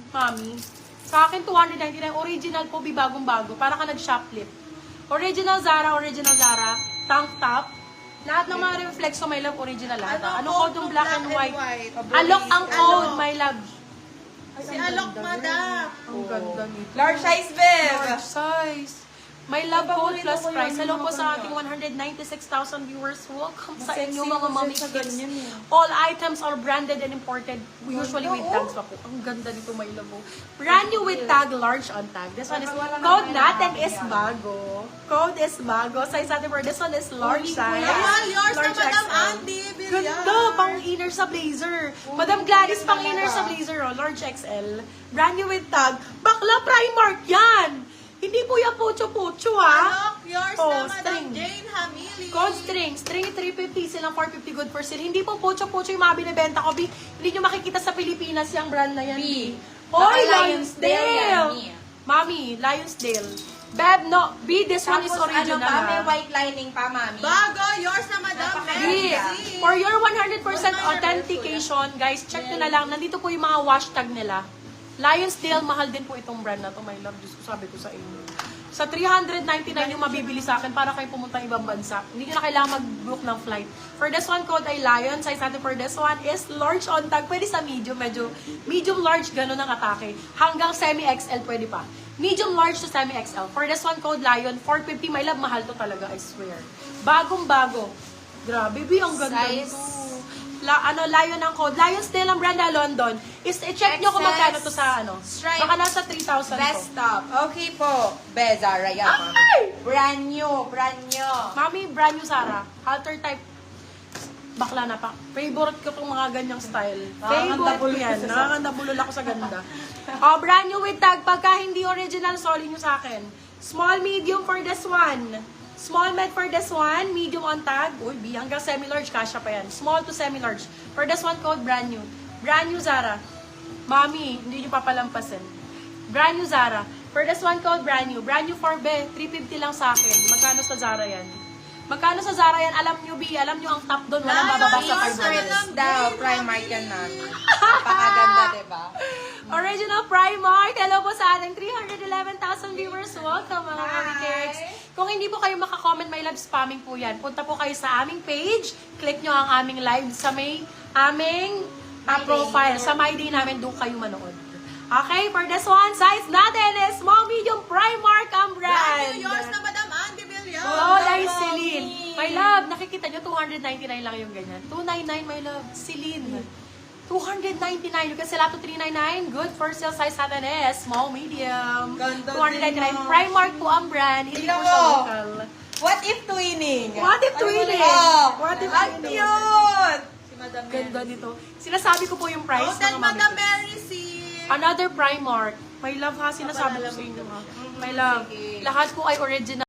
Mami, sa akin 299 original po, bagong-bago, para ka nag-shoplift. Original Zara, tank top. Lahat ng mga reflexo, my love, original lahat. Anong code yung black and white? Alok ang code, my love. Si Alok, madam. Ang ganda nito. Large size, babe. Large size. My love code plus price. Hello po sa ating 196,000 viewers. Welcome sa inyo mga mommy kids. All items are branded and imported. Usually with tags pa po. Ang ganda nito, my love. Brand new with tag, large on tag. This one is, code natin is bago. Code is bago. Size natin for this one is large size. Yours na Large Madam XL. Andy. Ganda, pang inner sa blazer. Madam Gladys, pang inner sa blazer, oh, large XL. Brand new with tag. Bakla Primark yan! Hindi po yan pucho-pucho, ha? Alok, yours Oh, na Madam string. Jane Hamili. Code string 350, silang 450 good for sale. Hindi po pucho-pucho yung mga binibenta ko, B. Hindi nyo makikita sa Pilipinas yung brand na yan, B. Hoy, Lionsdale! Mami, Lionsdale. Beb, no. B, this one is original, Ano pa, may ha? white lining pa, mami. Bago, yours na Madam B, Mercy. for your 100% authentication, guys, check nyo na lang. Nandito po yung mga hashtag nila. Lionsdale, mahal din po itong brand na to, my love. Diyos ko, sabi ko sa inyo. Sa 399 yung mabibili sa akin para kayo pumunta ibang bansa. Hindi nyo na kailangan mag-book ng flight. For this one, code ay Lion. Size natin for this one is large on tag. Pwede sa medium, medyo medium-large, gano'n ang atake. Hanggang semi-XL pwede pa. Medium-large to semi-XL. For this one, code Lion. 450, my love, mahal to talaga, I swear. Bagong-bago. Grabe, B, ang ganda Size? nito. Lion ang code. Lionsdale ang brand na London. I-check nyo kung magkano to sa Stripe. Baka nasa 3,000 Best to. top. Okay po. Zara yan, mami. Ay! Brand new, brand new. Mami, brand new Zara. Halter type. Bakla na pa. Favorite ko tong mga ganyang style. Favorite ko yan. Nakakandabulol ako sa ganda. Brand new with tag. Pagka hindi original, soli nyo sa akin. Small, medium for this one. Small med for this one. Medium on tag. Uy, B. Hanggang semi-large. Kasha pa yan. Small to semi-large. For this one, code brand new. Brand new Zara. Mami, hindi nyo papalampasin. Brand new Zara. For this one, code brand new. Brand new for B. 350 lang sa akin. Magkano sa Zara yan? Magkano sa Zara yan? Alam nyo, B. Alam nyo ang top doon. Walang bababa sa Yours 500. strips daw. Primark yan, mami. Napakaganda, diba? Original Primark. Hello po sa ating 311,000 viewers. Welcome, mga Mami Cakes. Kung hindi po kayo makakomment, my love, spamming po yan. Punta po kayo sa aming page. Click nyo ang aming live sa may aming profile. Sa My Day namin, doon kayo manood. Okay, for this one, size natin is small, medium, Primark ang Brand brand. new, yours na Madam Andy Villar. Oh, dahil Celine. My love, nakikita nyo, 299 lang yung ganyan. 299, my love. Celine. 299. You can sell up to 399. Good for sale size natin is small, medium. Ganda 299. din, Primark po ang brand. Hindi po Tingnan siya mo. local. What if twinning? What if twinning? Oh, What if ang twinning? cute! Si Madam Ganda nito. Sinasabi ko po yung price Hotel ng mga Madam mami. Mercy. Another Primark. My love ha, sinasabi ko sa inyo ha. My love. Sige. Lahat po ay original.